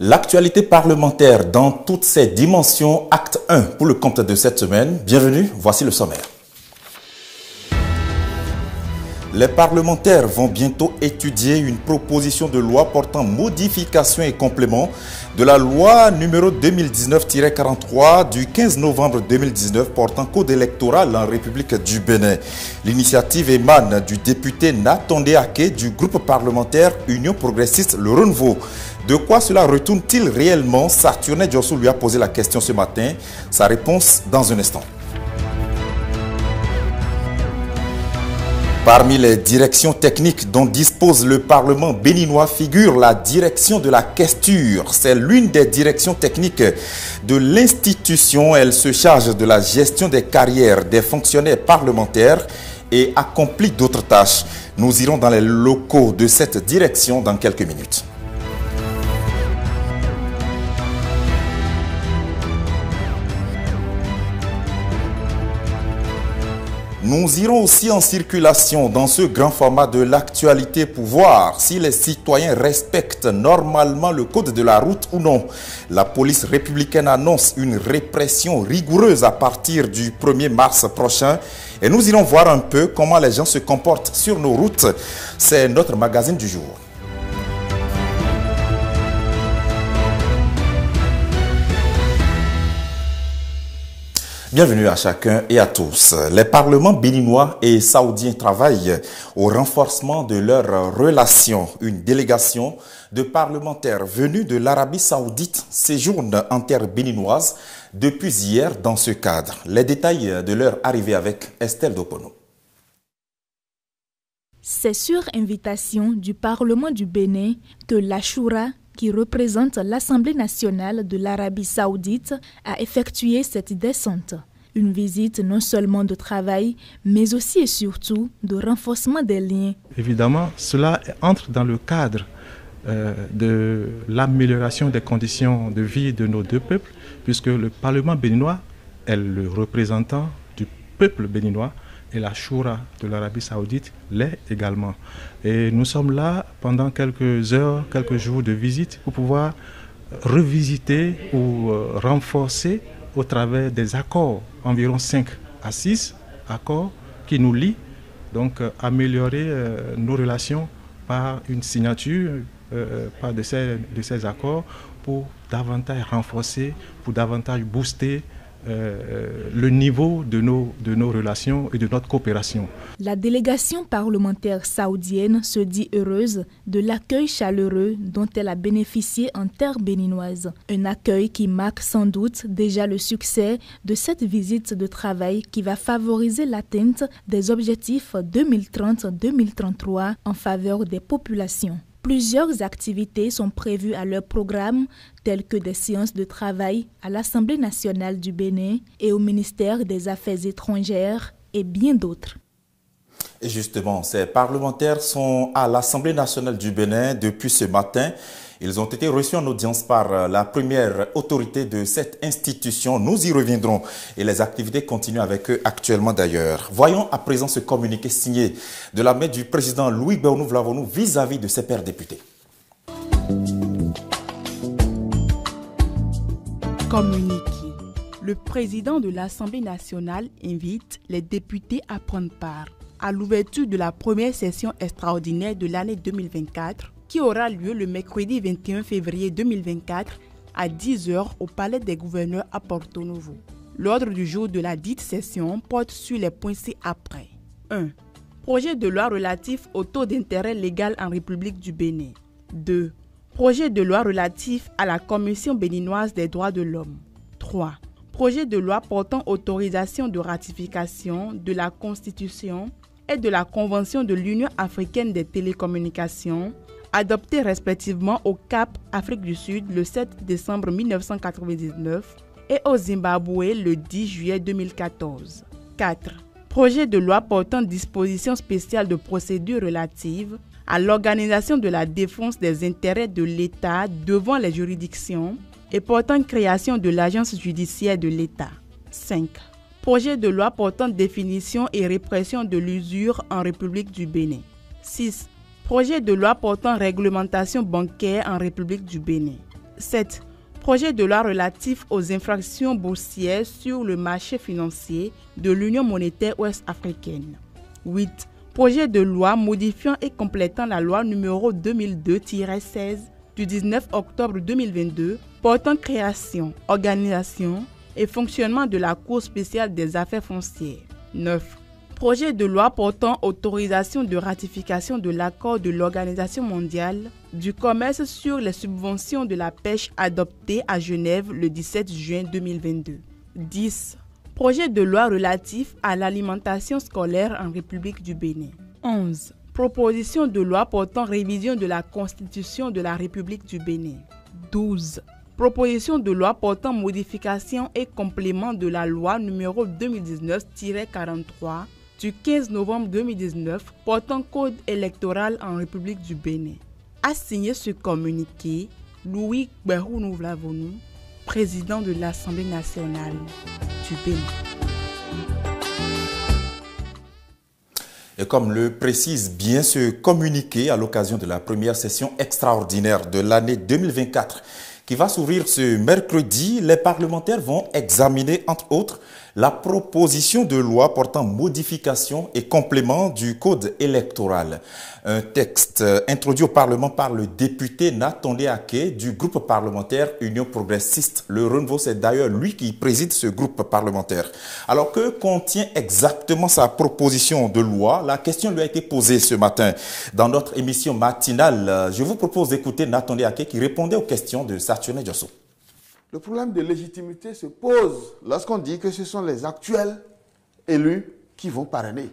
L'actualité parlementaire dans toutes ses dimensions, acte 1 pour le compte de cette semaine. Bienvenue, voici le sommaire. Les parlementaires vont bientôt étudier une proposition de loi portant modification et complément de la loi numéro 2019-43 du 15 novembre 2019 portant code électoral en République du Bénin. L'initiative émane du député Nathan Ake du groupe parlementaire Union progressiste Le Renouveau. De quoi cela retourne-t-il réellement? Saturne Diossou lui a posé la question ce matin. Sa réponse dans un instant. Parmi les directions techniques dont dispose le Parlement béninois figure la direction de la questure. C'est l'une des directions techniques de l'institution. Elle se charge de la gestion des carrières des fonctionnaires parlementaires et accomplit d'autres tâches. Nous irons dans les locaux de cette direction dans quelques minutes. Nous irons aussi en circulation dans ce grand format de l'actualité pour voir si les citoyens respectent normalement le code de la route ou non. La police républicaine annonce une répression rigoureuse à partir du 1er mars prochain. Et nous irons voir un peu comment les gens se comportent sur nos routes. C'est notre magazine du jour. Bienvenue à chacun et à tous. Les parlements béninois et saoudiens travaillent au renforcement de leurs relations. Une délégation de parlementaires venus de l'Arabie saoudite séjourne en terre béninoise depuis hier dans ce cadre. Les détails de leur arrivée avec Estelle Dopono. C'est sur invitation du Parlement du Bénin que l'Ashura, qui représente l'Assemblée nationale de l'Arabie saoudite, a effectué cette descente. Une visite non seulement de travail, mais aussi et surtout de renforcement des liens. Évidemment, cela entre dans le cadre de l'amélioration des conditions de vie de nos deux peuples, puisque le Parlement béninois est le représentant du peuple béninois et la Shura de l'Arabie saoudite l'est également. Et nous sommes là pendant quelques heures, quelques jours de visite pour pouvoir revisiter ou renforcer au travers des accords, environ 5 à 6 accords qui nous lient, donc améliorer nos relations par une signature par de ces accords pour davantage renforcer, pour davantage booster le niveau de nos relations et de notre coopération. La délégation parlementaire saoudienne se dit heureuse de l'accueil chaleureux dont elle a bénéficié en terre béninoise. Un accueil qui marque sans doute déjà le succès de cette visite de travail qui va favoriser l'atteinte des objectifs 2030-2033 en faveur des populations. Plusieurs activités sont prévues à leur programme, telles que des séances de travail à l'Assemblée nationale du Bénin et au ministère des Affaires étrangères et bien d'autres. Et justement, ces parlementaires sont à l'Assemblée nationale du Bénin depuis ce matin. Ils ont été reçus en audience par la première autorité de cette institution. Nous y reviendrons et les activités continuent avec eux actuellement d'ailleurs. Voyons à présent ce communiqué signé de la main du président Louis Béonou-Vlavonou vis-à-vis de ses pairs députés. Communiqué. Le président de l'Assemblée nationale invite les députés à prendre part à l'ouverture de la première session extraordinaire de l'année 2024 qui aura lieu le mercredi 21 février 2024 à 10h au Palais des Gouverneurs à Porto Novo. L'ordre du jour de la dite session porte sur les points ci-après. 1. Projet de loi relatif au taux d'intérêt légal en République du Bénin. 2. Projet de loi relatif à la Commission béninoise des droits de l'homme. 3. Projet de loi portant autorisation de ratification de la Constitution et de la Convention de l'Union africaine des télécommunications, adoptés respectivement au Cap, Afrique du Sud, le 7 décembre 1999 et au Zimbabwe le 10 juillet 2014. 4. Projet de loi portant dispositions spéciales de procédure relatives à l'organisation de la défense des intérêts de l'État devant les juridictions et portant création de l'agence judiciaire de l'État. 5. Projet de loi portant définition et répression de l'usure en République du Bénin. 6. Projet de loi portant réglementation bancaire en République du Bénin. 7. Projet de loi relatif aux infractions boursières sur le marché financier de l'Union monétaire ouest-africaine. 8. Projet de loi modifiant et complétant la loi numéro 2002-16 du 19 octobre 2022 portant création, organisation et fonctionnement de la Cour spéciale des affaires foncières. 9. Projet de loi portant autorisation de ratification de l'accord de l'Organisation mondiale du commerce sur les subventions de la pêche adopté à Genève le 17 juin 2022. 10. Projet de loi relatif à l'alimentation scolaire en République du Bénin. 11. Proposition de loi portant révision de la Constitution de la République du Bénin. 12. Proposition de loi portant modification et complément de la loi numéro 2019-43 du 15 novembre 2019 portant code électoral en République du Bénin. A signé ce communiqué Louis Gbehounou-Vlavonou, président de l'Assemblée nationale du Bénin. Et comme le précise bien ce communiqué à l'occasion de la première session extraordinaire de l'année 2024 qui va s'ouvrir ce mercredi, les parlementaires vont examiner entre autres la proposition de loi portant modification et complément du code électoral. Un texte introduit au Parlement par le député Nathan Ake du groupe parlementaire Union progressiste. Le Renouveau, c'est d'ailleurs lui qui préside ce groupe parlementaire. Alors que contient exactement sa proposition de loi? La question lui a été posée ce matin dans notre émission matinale. Je vous propose d'écouter Nathan Ake qui répondait aux questions de Saturne Diosso. Le problème de légitimité se pose lorsqu'on dit que ce sont les actuels élus qui vont parrainer.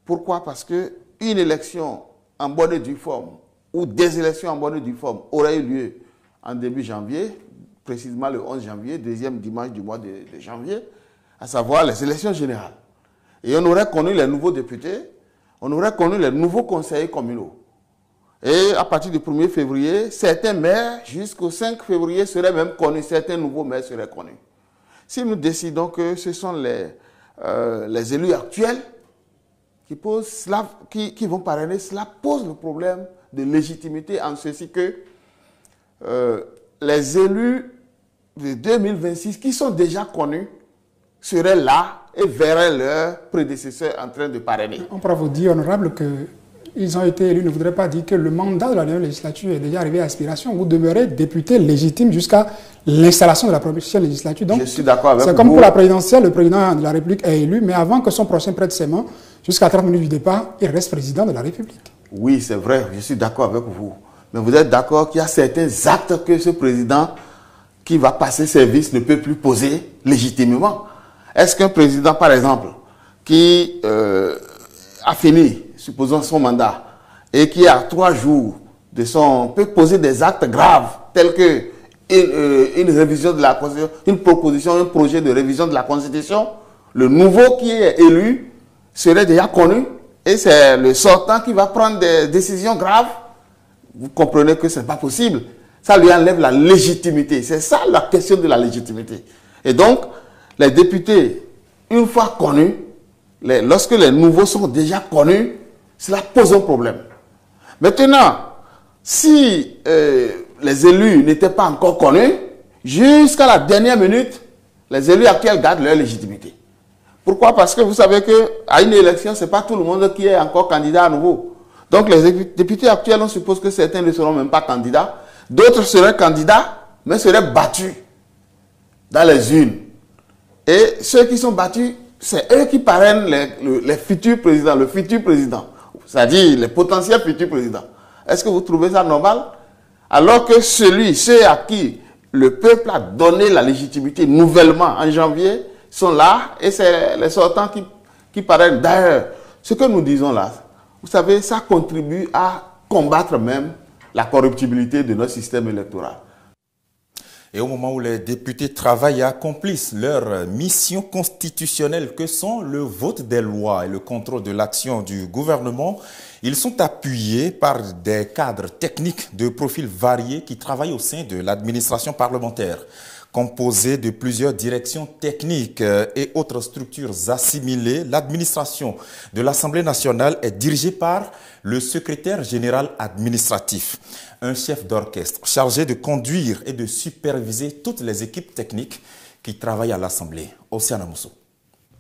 Pourquoi? Parce qu'une élection en bonne et due forme ou des élections en bonne et due forme auraient eu lieu en début janvier, précisément le 11 janvier, deuxième dimanche du mois de janvier, à savoir les élections générales. Et on aurait connu les nouveaux députés, on aurait connu les nouveaux conseillers communaux. Et à partir du 1er février, certains maires, jusqu'au 5 février, seraient même connus, certains nouveaux maires seraient connus. Si nous décidons que ce sont les élus actuels qui vont parrainer, cela pose le problème de légitimité en ceci que les élus de 2026 qui sont déjà connus seraient là et verraient leurs prédécesseurs en train de parrainer. On pourra vous dire, honorable, que ils ont été élus ne voudrait pas dire que le mandat de la dernière législature est déjà arrivé à aspiration. Vous demeurez député légitime jusqu'à l'installation de la prochaine législature. Donc, je suis d'accord avec vous. C'est comme pour la présidentielle, le président de la République est élu, mais avant que son prochain prête serment, jusqu'à 30 minutes du départ, il reste président de la République. Oui, c'est vrai, je suis d'accord avec vous. Mais vous êtes d'accord qu'il y a certains actes que ce président qui va passer service ne peut plus poser légitimement. Est-ce qu'un président, par exemple, qui a fini, supposons son mandat, et qui a 3 jours de son... peut poser des actes graves, tels que une révision de la Constitution, une proposition, un projet de révision de la Constitution, le nouveau qui est élu serait déjà connu, et c'est le sortant qui va prendre des décisions graves. Vous comprenez que ce n'est pas possible. Ça lui enlève la légitimité. C'est ça la question de la légitimité. Et donc, les députés, une fois connus, lorsque les nouveaux sont déjà connus, cela pose un problème. Maintenant, si les élus n'étaient pas encore connus, jusqu'à la dernière minute, les élus actuels gardent leur légitimité. Pourquoi? Parce que vous savez qu'à une élection, ce n'est pas tout le monde qui est encore candidat à nouveau. Donc les députés actuels, on suppose que certains ne seront même pas candidats. D'autres seraient candidats, mais seraient battus dans les urnes. Et ceux qui sont battus, c'est eux qui parrainent les futurs présidents, le futur président. C'est-à-dire les potentiels futurs présidents. Est-ce que vous trouvez ça normal? Alors que ceux à qui le peuple a donné la légitimité nouvellement en janvier sont là et c'est les sortants qui parrainent. D'ailleurs, ce que nous disons là, vous savez, ça contribue à combattre même la corruptibilité de notre système électoral. Et au moment où les députés travaillent et accomplissent leur mission constitutionnelle que sont le vote des lois et le contrôle de l'action du gouvernement, ils sont appuyés par des cadres techniques de profils variés qui travaillent au sein de l'administration parlementaire. Composée de plusieurs directions techniques et autres structures assimilées, l'administration de l'Assemblée nationale est dirigée par le secrétaire général administratif, un chef d'orchestre chargé de conduire et de superviser toutes les équipes techniques qui travaillent à l'Assemblée. Océane Mousso.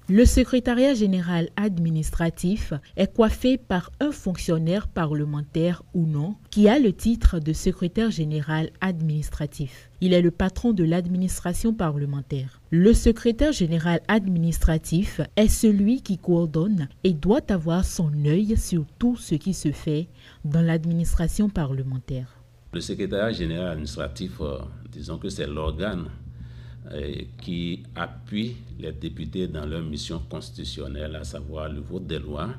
Le secrétariat général administratif est coiffé par un fonctionnaire parlementaire ou non qui a le titre de secrétaire général administratif. Il est le patron de l'administration parlementaire. Le secrétaire général administratif est celui qui coordonne et doit avoir son œil sur tout ce qui se fait dans l'administration parlementaire. Le secrétariat général administratif, disons que c'est l'organe qui appuie les députés dans leur mission constitutionnelle, à savoir le vote des lois,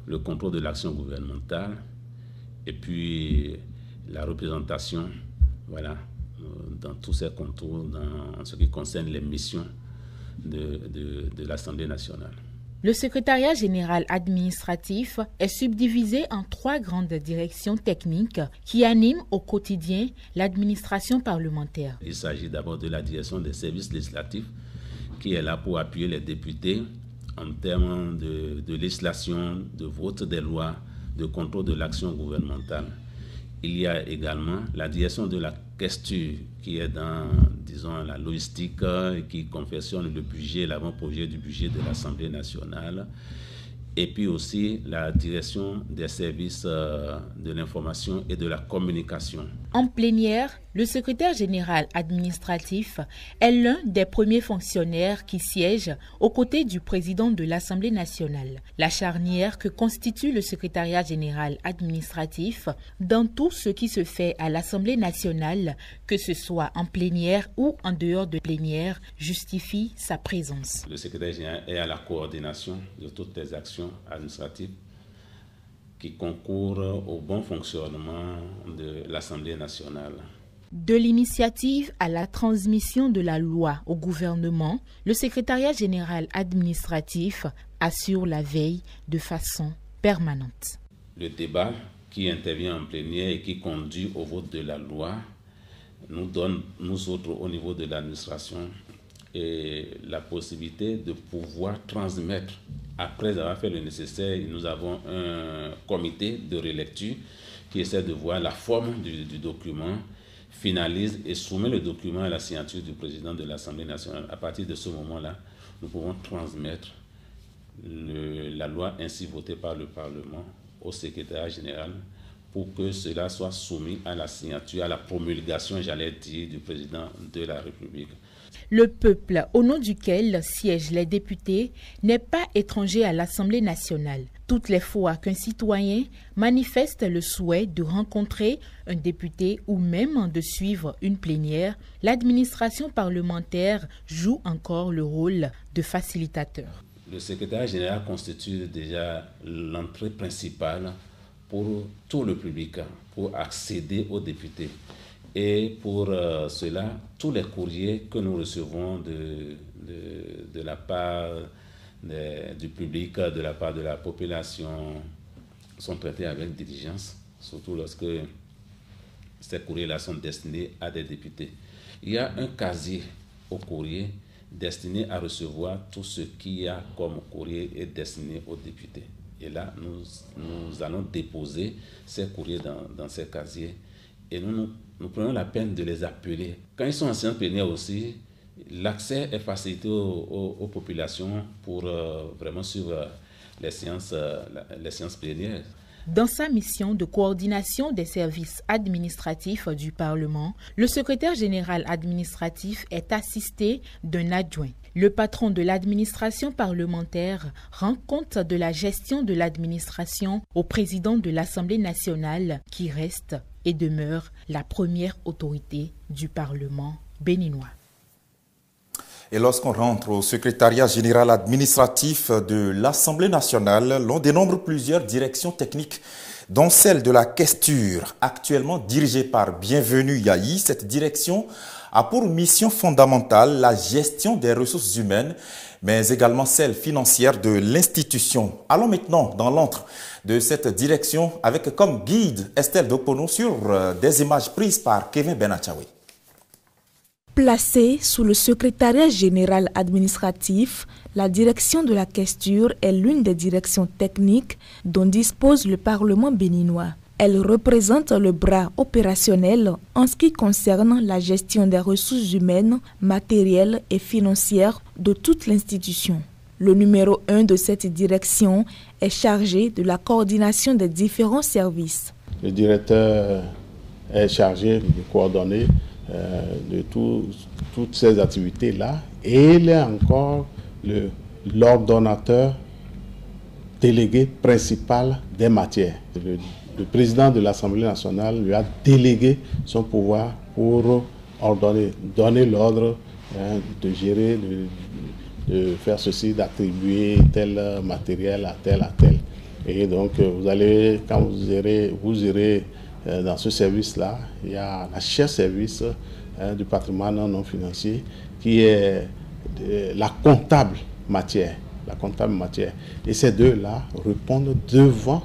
le contrôle de l'action gouvernementale et puis la représentation, voilà, dans tous ces contours, en ce qui concerne les missions de l'Assemblée nationale. Le secrétariat général administratif est subdivisé en 3 grandes directions techniques qui animent au quotidien l'administration parlementaire. Il s'agit d'abord de la direction des services législatifs qui est là pour appuyer les députés en termes de législation, de vote des lois, de contrôle de l'action gouvernementale. Il y a également la direction de la questure qui est dans, disons, la logistique, qui confectionne le budget, l'avant-projet du budget de l'Assemblée nationale. Et puis aussi la direction des services de l'information et de la communication. En plénière, le secrétaire général administratif est l'un des premiers fonctionnaires qui siègent aux côtés du président de l'Assemblée nationale. La charnière que constitue le secrétariat général administratif dans tout ce qui se fait à l'Assemblée nationale, que ce soit en plénière ou en dehors de plénière, justifie sa présence. Le secrétaire général est à la coordination de toutes les actions administratives qui concourent au bon fonctionnement de l'Assemblée nationale. De l'initiative à la transmission de la loi au gouvernement, le secrétariat général administratif assure la veille de façon permanente. Le débat qui intervient en plénière et qui conduit au vote de la loi nous donne, nous autres, au niveau de l'administration, et la possibilité de pouvoir transmettre. Après avoir fait le nécessaire, nous avons un comité de relecture qui essaie de voir la forme du document, finalise et soumet le document à la signature du président de l'Assemblée nationale. À partir de ce moment-là, nous pouvons transmettre la loi ainsi votée par le Parlement au secrétariat général pour que cela soit soumis à la signature, à la promulgation, j'allais dire, du président de la République. Le peuple, au nom duquel siègent les députés, n'est pas étranger à l'Assemblée nationale. Toutes les fois qu'un citoyen manifeste le souhait de rencontrer un député ou même de suivre une plénière, l'administration parlementaire joue encore le rôle de facilitateur. Le secrétariat général constitue déjà l'entrée principale pour tout le public, pour accéder aux députés. Et pour cela, tous les courriers que nous recevons de la part du public, de la part de la population, sont traités avec diligence, surtout lorsque ces courriers-là sont destinés à des députés. Il y a un casier au courrier destiné à recevoir tout ce qu'il y a comme courrier est destiné aux députés. Et là, nous allons déposer ces courriers dans ces casiers et nous prenons la peine de les appeler. Quand ils sont en séance plénière aussi, l'accès est facilité aux populations pour vraiment suivre les séances plénières. Dans sa mission de coordination des services administratifs du Parlement, le secrétaire général administratif est assisté d'un adjoint. Le patron de l'administration parlementaire rend compte de la gestion de l'administration au président de l'Assemblée nationale qui reste et demeure la première autorité du Parlement béninois. Et lorsqu'on rentre au secrétariat général administratif de l'Assemblée nationale, l'on dénombre plusieurs directions techniques, dont celle de la questure, actuellement dirigée par Bienvenue Yahi. Cette direction a pour mission fondamentale la gestion des ressources humaines, mais également celle financière de l'institution. Allons maintenant dans l'antre de cette direction avec comme guide Estelle Dopono sur des images prises par Kevin Benachaoui. Placée sous le secrétariat général administratif, la direction de la questure est l'une des directions techniques dont dispose le Parlement béninois. Elle représente le bras opérationnel en ce qui concerne la gestion des ressources humaines, matérielles et financières de toute l'institution. Le numéro 1 de cette direction est chargé de la coordination des différents services. Le directeur est chargé de coordonner de toutes ces activités-là et il est encore l'ordonnateur délégué principal des matières. Le président de l'Assemblée nationale lui a délégué son pouvoir pour donner l'ordre de gérer, de faire ceci, d'attribuer tel matériel à tel. Et donc, quand vous irez dans ce service-là, il y a la chef service du patrimoine non financier qui est la comptable matière. Et ces deux-là répondent devant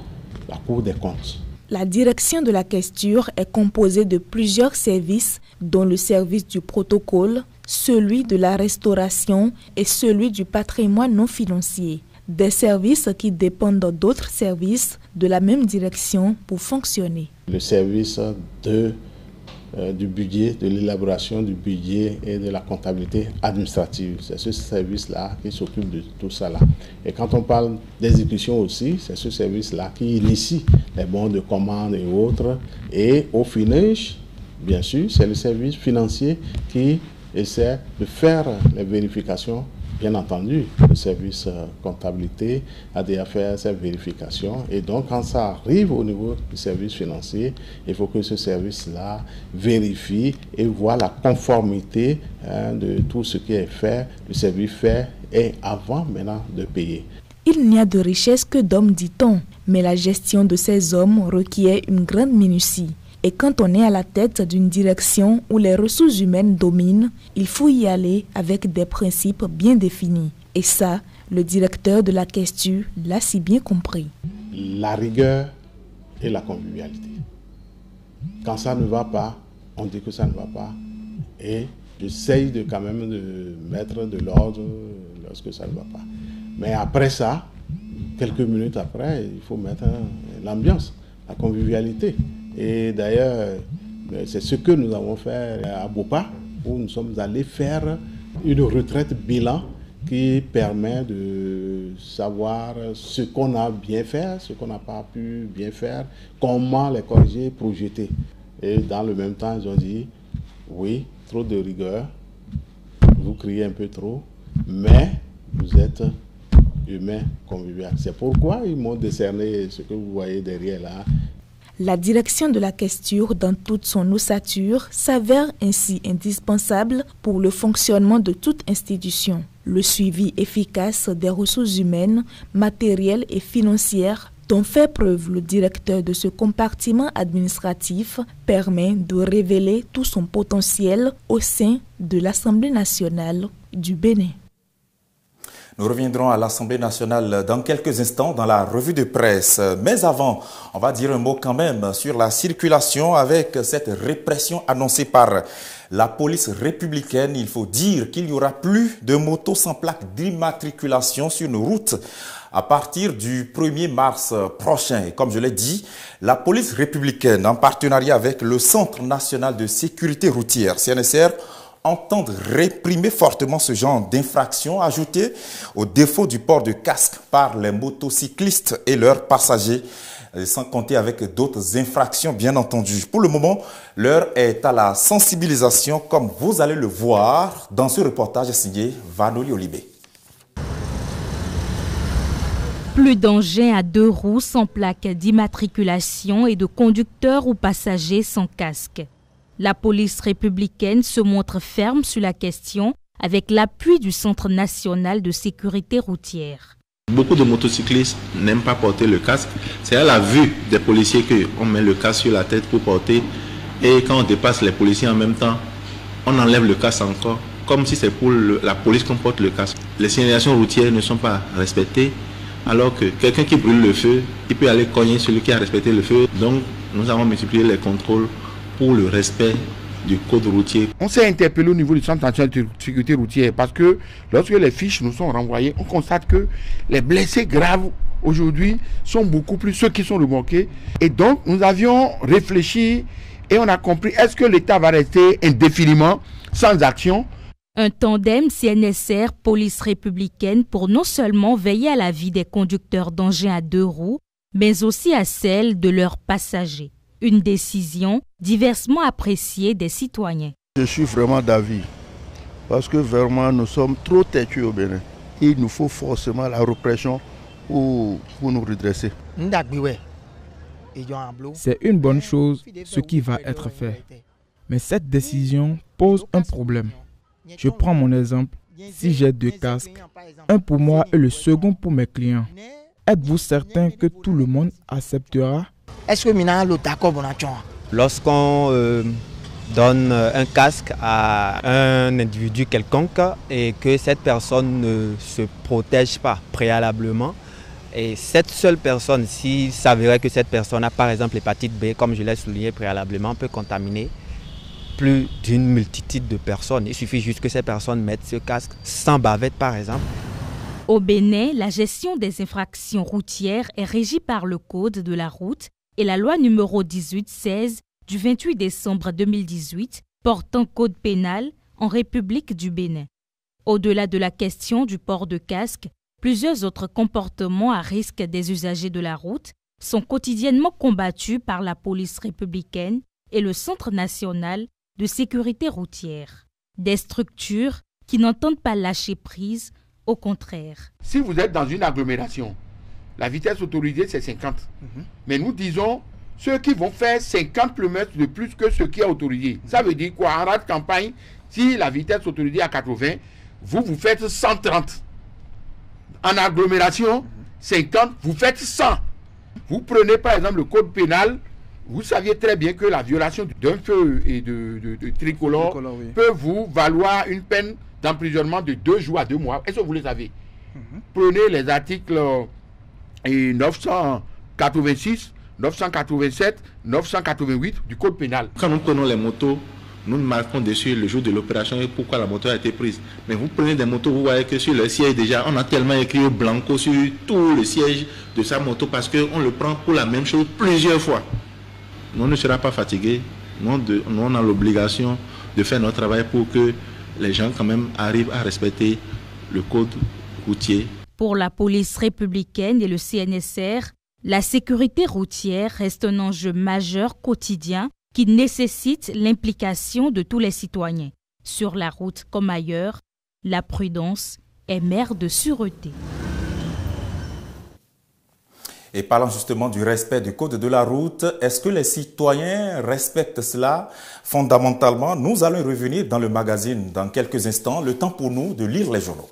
la Cour des comptes. La direction de la questure est composée de plusieurs services, dont le service du protocole, celui de la restauration et celui du patrimoine non financier. Des services qui dépendent d'autres services de la même direction pour fonctionner. Le service du budget, de l'élaboration du budget et de la comptabilité administrative. C'est ce service-là qui s'occupe de tout ça là. Et quand on parle d'exécution aussi, c'est ce service-là qui initie les bons de commande et autres. Et au finish, bien sûr, c'est le service financier qui essaie de faire les vérifications. Bien entendu, le service comptabilité a déjà fait ces vérifications et donc quand ça arrive au niveau du service financier, il faut que ce service-là vérifie et voit la conformité de tout ce qui est fait, le service fait et avant maintenant de payer. Il n'y a de richesse que d'hommes, dit-on, mais la gestion de ces hommes requiert une grande minutie. Et quand on est à la tête d'une direction où les ressources humaines dominent, il faut y aller avec des principes bien définis. Et ça, le directeur de la questure l'a si bien compris. La rigueur et la convivialité. Quand ça ne va pas, on dit que ça ne va pas. Et j'essaye quand même de mettre de l'ordre lorsque ça ne va pas. Mais après ça, quelques minutes après, il faut mettre l'ambiance, la convivialité. Et d'ailleurs, c'est ce que nous avons fait à Bopa, où nous sommes allés faire une retraite bilan qui permet de savoir ce qu'on a bien fait, ce qu'on n'a pas pu bien faire, comment les corriger, projeter. Et dans le même temps, ils ont dit, oui, trop de rigueur, vous criez un peu trop, mais vous êtes humain convivial. C'est pourquoi ils m'ont décerné ce que vous voyez derrière là. La direction de la questure dans toute son ossature s'avère ainsi indispensable pour le fonctionnement de toute institution. Le suivi efficace des ressources humaines, matérielles et financières dont fait preuve le directeur de ce compartiment administratif permet de révéler tout son potentiel au sein de l'Assemblée nationale du Bénin. Nous reviendrons à l'Assemblée nationale dans quelques instants dans la revue de presse. Mais avant, on va dire un mot quand même sur la circulation avec cette répression annoncée par la police républicaine. Il faut dire qu'il n'y aura plus de motos sans plaque d'immatriculation sur nos routes à partir du 1er mars prochain. Et comme je l'ai dit, la police républicaine, en partenariat avec le Centre national de sécurité routière, CNSR, entendent réprimer fortement ce genre d'infraction ajoutée au défaut du port de casque par les motocyclistes et leurs passagers, sans compter avec d'autres infractions bien entendu. Pour le moment, l'heure est à la sensibilisation comme vous allez le voir dans ce reportage signé Vanoli Olibé. Plus d'engins à deux roues sans plaque d'immatriculation et de conducteurs ou passagers sans casque. La police républicaine se montre ferme sur la question avec l'appui du Centre national de sécurité routière. Beaucoup de motocyclistes n'aiment pas porter le casque. C'est à la vue des policiers qu'on met le casque sur la tête pour porter. Et quand on dépasse les policiers en même temps, on enlève le casque encore, comme si c'est pour la police qu'on porte le casque. Les signalisations routières ne sont pas respectées, alors que quelqu'un qui brûle le feu, il peut aller cogner celui qui a respecté le feu. Donc nous avons multiplié les contrôles pour le respect du code routier. On s'est interpellé au niveau du Centre national de sécurité routière parce que lorsque les fiches nous sont renvoyées, on constate que les blessés graves aujourd'hui sont beaucoup plus ceux qui sont remorqués. Et donc nous avions réfléchi et on a compris, est-ce que l'État va rester indéfiniment sans action? Un tandem CNSR police républicaine pour non seulement veiller à la vie des conducteurs d'engins à 2 roues, mais aussi à celle de leurs passagers. Une décision diversement appréciée des citoyens. Je suis vraiment d'avis, parce que vraiment nous sommes trop têtus au Bénin. Il nous faut forcément la répression pour nous redresser. C'est une bonne chose ce qui va être fait. Mais cette décision pose un problème. Je prends mon exemple. Si j'ai 2 casques, un pour moi et le second pour mes clients, êtes-vous certain que tout le monde acceptera? Lorsqu'on donne un casque à un individu quelconque et que cette personne ne se protège pas préalablement, et cette seule personne, s'il s'avérait que cette personne a par exemple l'hépatite B, comme je l'ai souligné préalablement, peut contaminer plus d'une multitude de personnes. Il suffit juste que ces personnes mettent ce casque sans bavette par exemple. Au Bénin, la gestion des infractions routières est régie par le Code de la route et la loi numéro 1816 du 28 décembre 2018 portant code pénal en République du Bénin. Au-delà de la question du port de casque, plusieurs autres comportements à risque des usagers de la route sont quotidiennement combattus par la police républicaine et le Centre national de sécurité routière. Des structures qui n'entendent pas lâcher prise, au contraire. Si vous êtes dans une agglomération, la vitesse autorisée c'est 50. Mais nous disons, ceux qui vont faire 50 km de plus que ce qui est autorisé. Ça veut dire quoi? En rade campagne, si la vitesse autorisée est à 80, vous faites 130. En agglomération, 50, vous faites 100. Vous prenez par exemple le code pénal, vous saviez très bien que la violation d'un feu et de tricolore peut vous valoir une peine d'emprisonnement de 2 jours à 2 mois. Est-ce que vous le savez? Prenez les articles 986, 987, 988 du code pénal. Quand nous prenons les motos, nous marquons dessus le jour de l'opération et pourquoi la moto a été prise. Mais vous prenez des motos, vous voyez que sur le siège déjà, on a tellement écrit au blanco sur tout le siège de sa moto parce qu'on le prend pour la même chose plusieurs fois. Nous ne serons pas fatigués. Nous, on a l'obligation de faire notre travail pour que les gens quand même arrivent à respecter le code routier. Pour la police républicaine et le CNSR, la sécurité routière reste un enjeu majeur quotidien qui nécessite l'implication de tous les citoyens. Sur la route comme ailleurs, la prudence est mère de sûreté. Et parlant justement du respect du code de la route, est-ce que les citoyens respectent cela fondamentalement? Nous allons revenir dans le magazine dans quelques instants, le temps pour nous de lire les journaux.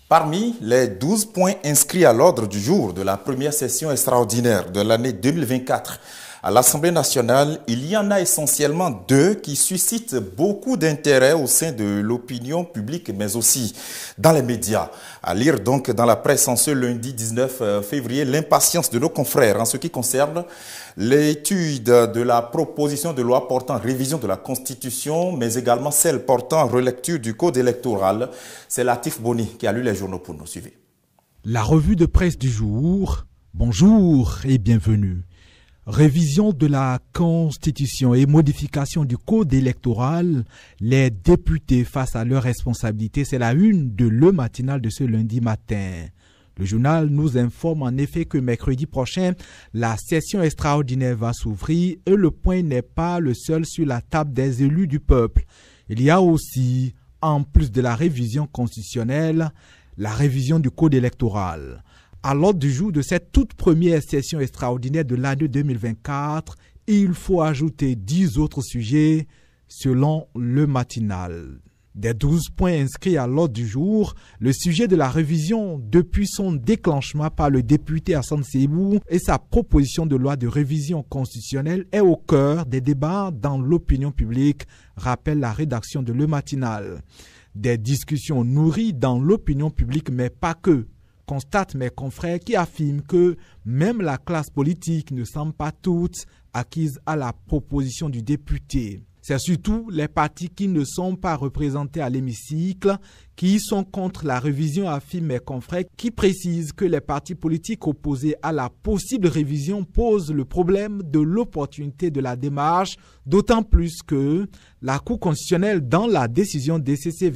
Parmi les 12 points inscrits à l'ordre du jour de la première session extraordinaire de l'année 2024 à l'Assemblée nationale, il y en a essentiellement 2 qui suscitent beaucoup d'intérêt au sein de l'opinion publique, mais aussi dans les médias. À lire donc dans la presse en ce lundi 19 février, l'impatience de nos confrères en ce qui concerne l'étude de la proposition de loi portant révision de la Constitution, mais également celle portant relecture du Code électoral. C'est Latif Boni qui a lu les journaux pour nous. Suivez. La revue de presse du jour. Bonjour et bienvenue. Révision de la Constitution et modification du Code électoral, les députés face à leurs responsabilités, c'est la une de Le Matinal de ce lundi matin. Le journal nous informe en effet que mercredi prochain, la session extraordinaire va s'ouvrir et le point n'est pas le seul sur la table des élus du peuple. Il y a aussi, en plus de la révision constitutionnelle, la révision du Code électoral. À l'ordre du jour de cette toute première session extraordinaire de l'année 2024, il faut ajouter 10 autres sujets selon Le Matinal. Des 12 points inscrits à l'ordre du jour, le sujet de la révision depuis son déclenchement par le député Hassan Seibou et sa proposition de loi de révision constitutionnelle est au cœur des débats dans l'opinion publique, rappelle la rédaction de Le Matinal. Des discussions nourries dans l'opinion publique, mais pas que. constatent mes confrères qui affirment que même la classe politique ne semble pas toute acquise à la proposition du député. C'est surtout les partis qui ne sont pas représentés à l'hémicycle qui sont contre la révision, affirment mes confrères, qui précisent que les partis politiques opposés à la possible révision posent le problème de l'opportunité de la démarche, d'autant plus que la Cour constitutionnelle, dans la décision DCC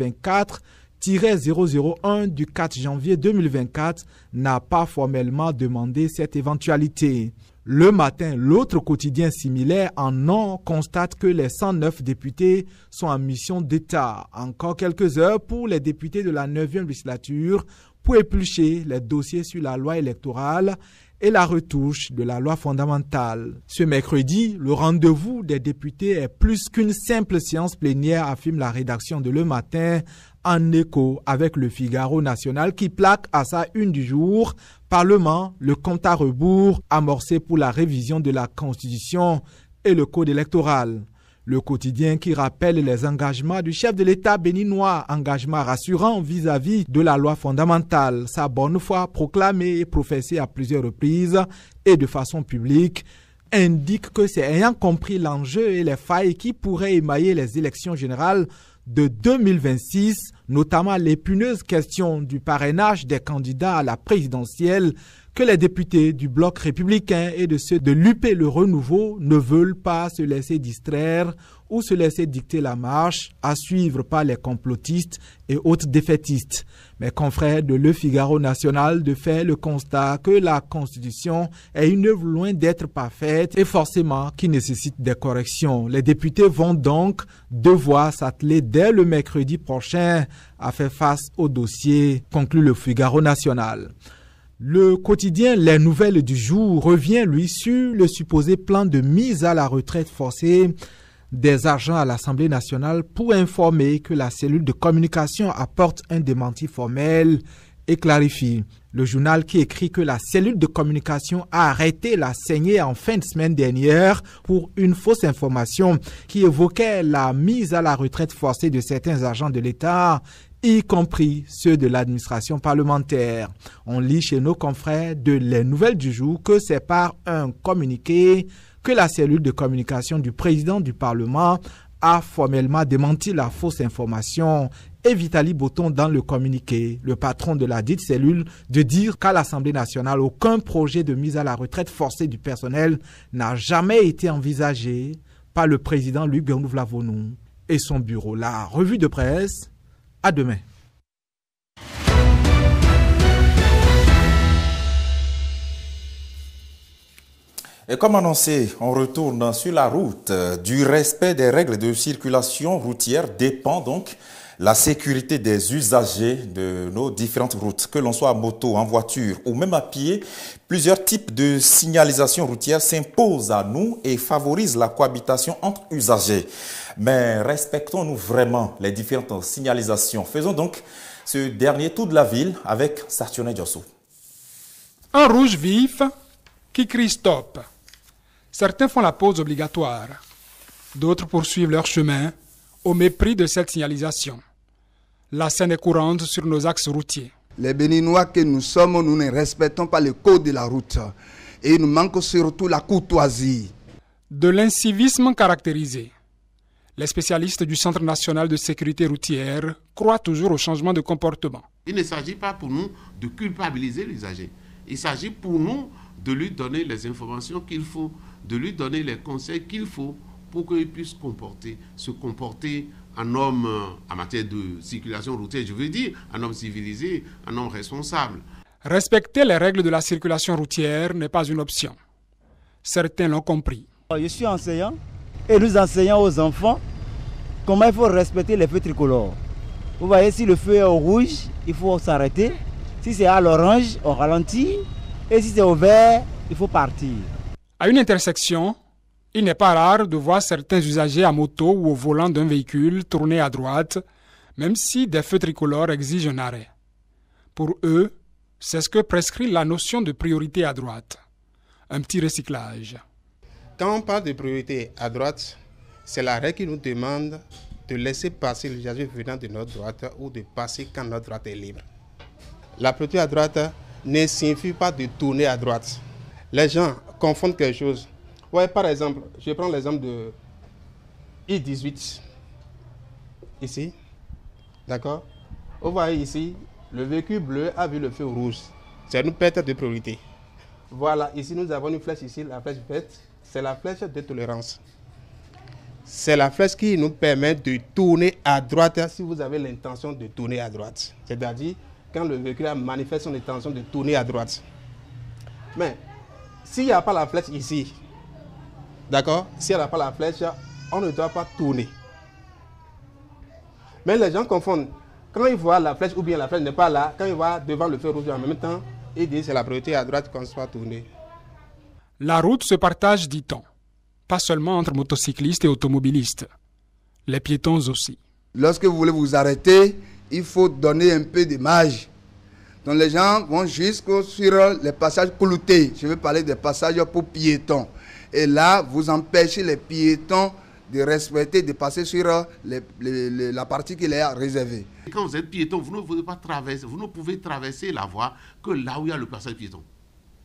24-001 du 4 janvier 2024, n'a pas formellement demandé cette éventualité. Le matin, l'autre quotidien similaire en nom constate que les 109 députés sont en mission d'État. Encore quelques heures pour les députés de la 9e législature pour éplucher les dossiers sur la loi électorale et la retouche de la loi fondamentale. Ce mercredi, le rendez-vous des députés est plus qu'une simple séance plénière, affirme la rédaction de Le Matin, en écho avec le Figaro national qui plaque à sa une du jour « Parlement, le compte à rebours amorcé pour la révision de la Constitution et le Code électoral ». Le quotidien qui rappelle les engagements du chef de l'État béninois, engagements rassurants vis-à-vis de la loi fondamentale, sa bonne foi proclamée et professée à plusieurs reprises et de façon publique, indique que c'est ayant compris l'enjeu et les failles qui pourraient émailler les élections générales de 2026, notamment l'épineuse question du parrainage des candidats à la présidentielle, que les députés du bloc républicain et de ceux de l'UP Le Renouveau ne veulent pas se laisser distraire ou se laisser dicter la marche à suivre par les complotistes et autres défaitistes. Mes confrères de Le Figaro national de fait le constat que la Constitution est une œuvre loin d'être parfaite et forcément qui nécessite des corrections. Les députés vont donc devoir s'atteler dès le mercredi prochain à faire face au dossier, conclut Le Figaro national. Le quotidien Les Nouvelles du jour revient, lui, sur le supposé plan de mise à la retraite forcée des agents à l'Assemblée nationale pour informer que la cellule de communication apporte un démenti formel et clarifie. Le journal qui écrit que la cellule de communication a arrêté la saignée en fin de semaine dernière pour une fausse information qui évoquait la mise à la retraite forcée de certains agents de l'État, y compris ceux de l'administration parlementaire. On lit chez nos confrères de Les Nouvelles du jour que c'est par un communiqué que la cellule de communication du président du Parlement a formellement démenti la fausse information. Et Vitali Botton, dans le communiqué, le patron de la dite cellule, de dire qu'à l'Assemblée nationale, aucun projet de mise à la retraite forcée du personnel n'a jamais été envisagé par le président Luc Bernouv-Lavonou et son bureau. La revue de presse. À demain. Et comme annoncé, on retourne sur la route. Du respect des règles de circulation routière dépend donc la sécurité des usagers de nos différentes routes. Que l'on soit à moto, en voiture ou même à pied, plusieurs types de signalisation routière s'imposent à nous et favorisent la cohabitation entre usagers. Mais respectons-nous vraiment les différentes signalisations? Faisons donc ce dernier tour de la ville avec Sartionnet Diosso. Un rouge vif qui crie stop. Certains font la pause obligatoire. D'autres poursuivent leur chemin au mépris de cette signalisation. La scène est courante sur nos axes routiers. Les Béninois que nous sommes, nous ne respectons pas le code de la route. Et il nous manque surtout la courtoisie. De l'incivisme caractérisé. Les spécialistes du Centre national de sécurité routière croient toujours au changement de comportement. Il ne s'agit pas pour nous de culpabiliser l'usager. Il s'agit pour nous de lui donner les informations qu'il faut, de lui donner les conseils qu'il faut pour qu'il puisse se comporter en homme en matière de circulation routière, je veux dire, un homme civilisé, un homme responsable. Respecter les règles de la circulation routière n'est pas une option. Certains l'ont compris. Je suis enseignant et nous enseignons aux enfants comment il faut respecter les feux tricolores. Vous voyez, si le feu est au rouge, il faut s'arrêter. Si c'est à l'orange, on ralentit. Et si c'est au vert, il faut partir. À une intersection, il n'est pas rare de voir certains usagers à moto ou au volant d'un véhicule tourner à droite, même si des feux tricolores exigent un arrêt. Pour eux, c'est ce que prescrit la notion de priorité à droite. Un petit recyclage. Quand on parle de priorité à droite, c'est l'arrêt qui nous demande de laisser passer les usagers venant de notre droite ou de passer quand notre droite est libre. La priorité à droite ne signifie pas de tourner à droite. Les gens confondent quelque chose. Ouais, par exemple, je prends l'exemple de I-18. Ici, d'accord? Vous voyez ici, le véhicule bleu a vu le feu rouge. C'est une perte de priorité. Voilà, ici nous avons une flèche ici, la flèche verte, c'est la flèche de tolérance. C'est la flèche qui nous permet de tourner à droite si vous avez l'intention de tourner à droite. C'est-à-dire quand le véhicule a manifesté son intention de tourner à droite. Mais s'il n'y a pas la flèche ici, d'accord? S'il n'y a pas la flèche, on ne doit pas tourner. Mais les gens confondent. Quand ils voient la flèche ou bien la flèche n'est pas là, quand ils voient devant le feu rouge en même temps, ils disent c'est la priorité à droite qu'on soit tourner. La route se partage, dit-on, pas seulement entre motocyclistes et automobilistes, les piétons aussi. Lorsque vous voulez vous arrêter, il faut donner un peu d'image. Donc les gens vont jusqu'au sur les passages cloutés. Je vais parler des passages pour piétons. Et là, vous empêchez les piétons de respecter, de passer sur la partie qui est réservée. Quand vous êtes piéton, vous ne pouvez pas traverser, vous ne pouvez traverser la voie que là où il y a le passage piéton.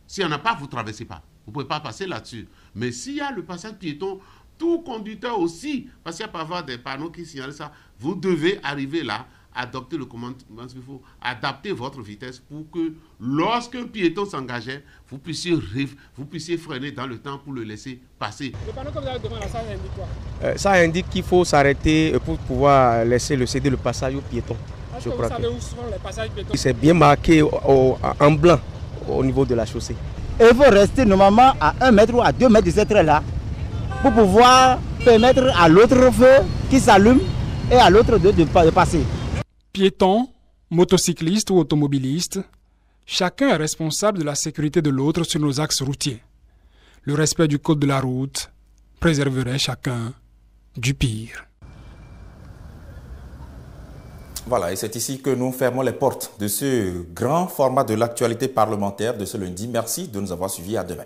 S'il n'y en a pas, vous ne traversez pas. Vous ne pouvez pas passer là-dessus. Mais s'il y a le passage piéton, tout conducteur aussi, parce qu'il n'y a pas avoir des panneaux qui signalent ça, vous devez arriver là, adopter le commandement, il faut adapter votre vitesse pour que lorsqu'un piéton s'engageait, vous puissiez freiner dans le temps pour le laisser passer. Le panneau que vous avez devant là, ça indique quoi? Ça indique qu'il faut s'arrêter pour pouvoir céder le passage aux piétons. Est-ce que vous savez où sont les passages piétons? C'est bien marqué en blanc au niveau de la chaussée. Et il faut rester normalement à 1 mètre ou à 2 mètres de cette trait-là pour pouvoir permettre à l'autre feu qui s'allume et à l'autre de passer. Piétons, motocyclistes ou automobilistes, chacun est responsable de la sécurité de l'autre sur nos axes routiers. Le respect du code de la route préserverait chacun du pire. Voilà, et c'est ici que nous fermons les portes de ce grand format de l'actualité parlementaire de ce lundi. Merci de nous avoir suivis. À demain.